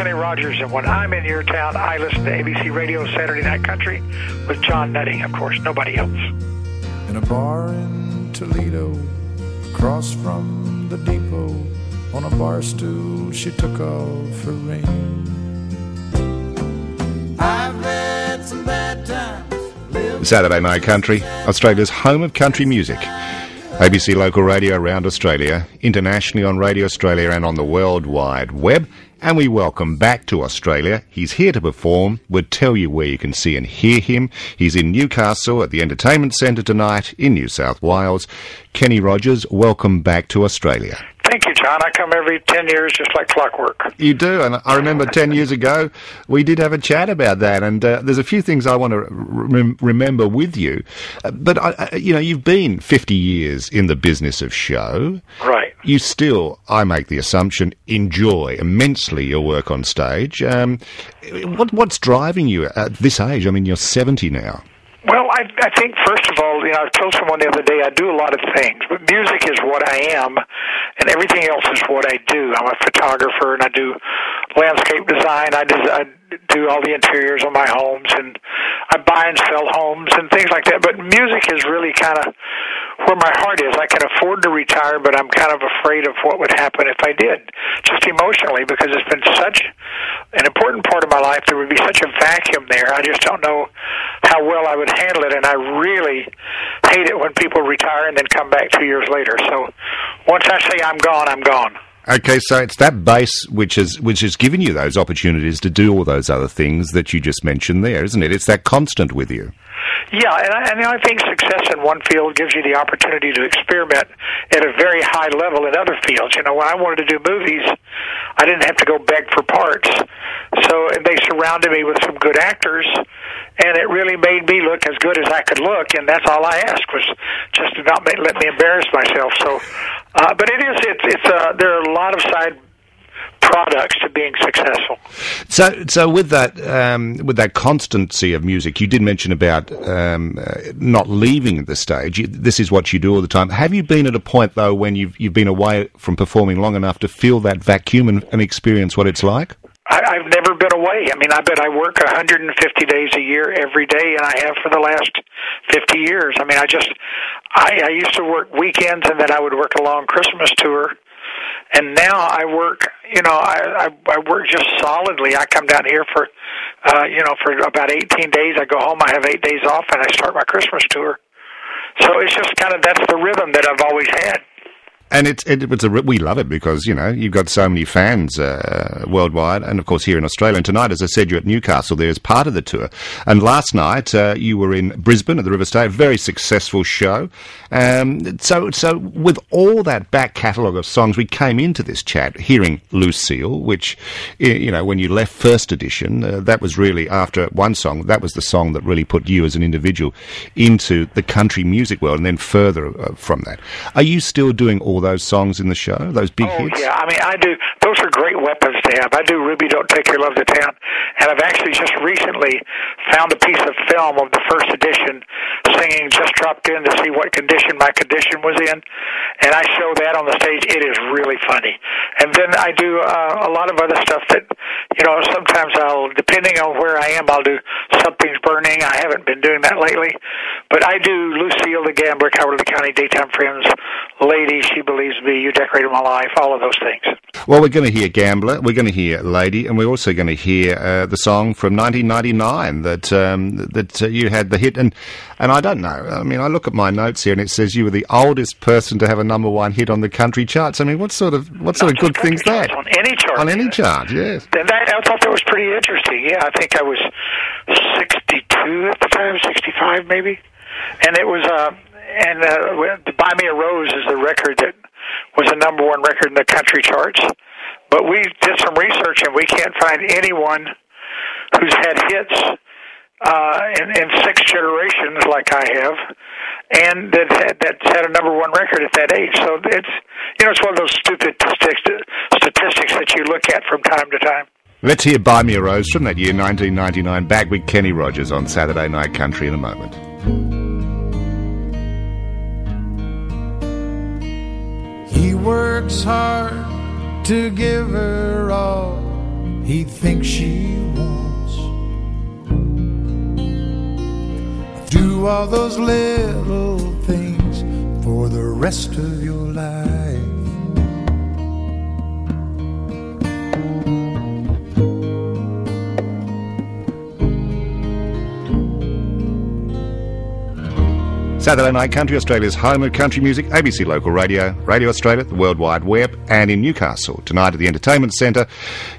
Kenny Rogers, and when I'm in your town, I listen to ABC Radio Saturday Night Country with John Nutting, of course, nobody else. In a bar in Toledo, across from the depot, on a bar stool she took off her ring. I've had some bad times. Saturday Night Country, Australia's home of country music. ABC local radio around Australia, internationally on Radio Australia and on the World Wide Web. And we welcome back to Australia. He's here to perform. We'll tell you where you can see and hear him. He's in Newcastle at the Entertainment Centre tonight in New South Wales. Kenny Rogers, welcome back to Australia. Thank you, John. I come every 10 years just like clockwork. You do, and I remember 10 years ago we did have a chat about that, and there's a few things I want to remember with you. But, you've been 50 years in the business of show. Right. You still, I make the assumption, enjoy immensely your work on stage. What's driving you at this age? I mean, you're 70 now. Well, I think, first of all, I told someone the other day I do a lot of things, but music is what I am, and everything else is what I do. I'm a photographer, and I do landscape design. I do all the interiors of my homes, and I buy and sell homes and things like that. But music is really kind of where my heart is. I can afford to retire, but I'm kind of afraid of what would happen if I did, just emotionally, because it's been such an important part of my life. There would be such a vacuum there. I just don't know how well I would handle it, and I really hate it when people retire and then come back 2 years later. So once I say I'm gone, I'm gone. Okay, so it's that base which has given you those opportunities to do all those other things that you just mentioned there, isn't it? It's that constant with you. Yeah, and I think success in one field gives you the opportunity to experiment at a very high level in other fields. When I wanted to do movies, I didn't have to go beg for parts. So they surrounded me with some good actors, and it really made me look as good as I could look, and that's all I asked, was just to not let me embarrass myself. So, but there are a lot of side products to being successful. So with that constancy of music, you did mention about not leaving the stage. This is what you do all the time. Have you been at a point though when you've been away from performing long enough to feel that vacuum and experience what it's like? I've never been away. I mean, I work 150 days a year every day, and I have for the last 50 years. I mean, I used to work weekends, and then I would work a long Christmas tour. And now I work, I work just solidly. I come down here for about 18 days. I go home, I have 8 days off, and I start my Christmas tour. So it's just that's the rhythm that I've always had. And we love it because, you've got so many fans worldwide and, of course, here in Australia. And tonight, as I said, you're at Newcastle there as part of the tour. And last night, you were in Brisbane at the River State, a very successful show. So with all that back catalogue of songs, we came into this chat hearing Lucille, which, when you left First Edition, that was really, after one song, that was the song that really put you as an individual into the country music world and then further from that. Are you still doing all those songs in the show, those big hits? Yeah, I mean, I do. Those are great weapons to have. I do Ruby, Don't Take Your Love to Town, and I've actually just recently found a piece of film of the First Edition singing Just Dropped In to see what condition my condition was in, and I show that on the stage. It is really funny. And then I do a lot of other stuff that, sometimes depending on where I am, I'll do Something's Burning. I haven't been doing that lately, but I do Lucille the Gambler, Cowardly County, Daytime Friends, Lady, She Believes Me, You Decorated My Life, all of those things. Well, we're going to hear Gambler, we're going to hear Lady, and we're also going to hear the song from 1999 that you had the hit. And I don't know, I mean, I look at my notes here and it says you were the oldest person to have a number one hit on the country charts. I mean, what sort of good thing's that? On any chart. On any chart, yes. And I thought that was pretty interesting. Yeah, I think I was 62 at the time, 65 maybe. And it was, Buy Me a Rose is the record that was the number one record in the country charts. But we did some research, and we can't find anyone who's had hits in 6 generations like I have, and that's had a number one record at that age. So it's one of those stupid statistics that you look at from time to time. Let's hear Buy Me a Rose from that year, 1999. Back with Kenny Rogers on Saturday Night Country in a moment. He works hard to give her all he thinks she wants. Do all those little things for the rest of your life. Saturday Night Country, Australia's home of country music, ABC Local Radio, Radio Australia, the World Wide Web, and in Newcastle. Tonight at the Entertainment Centre,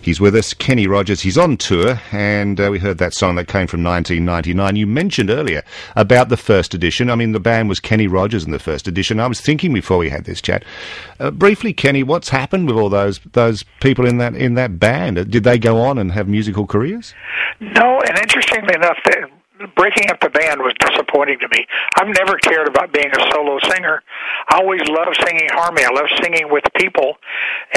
he's with us, Kenny Rogers. He's on tour, and we heard that song that came from 1999. You mentioned earlier about the first edition. I mean, the band was Kenny Rogers in the first edition. I was thinking before we had this chat, briefly, Kenny, what's happened with all those people in that band? Did they go on and have musical careers? No, and interestingly enough, breaking up the band was disappointing to me. I've never cared about being a solo singer. I always loved singing harmony. I loved singing with people,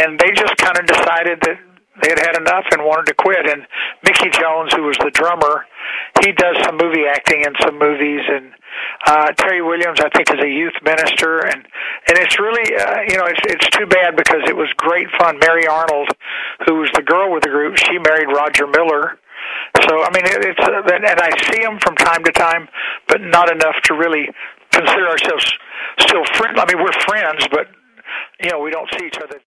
and they just kind of decided that they had had enough and wanted to quit. And Mickey Jones, who was the drummer, he does some movie acting in some movies, and Terry Williams, I think, is a youth minister, and it's really, it's too bad because it was great fun. Mary Arnold, who was the girl with the group, she married Roger Miller. So, I mean, it's and I see them from time to time, but not enough to really consider ourselves still friends. I mean, we're friends, but, we don't see each other.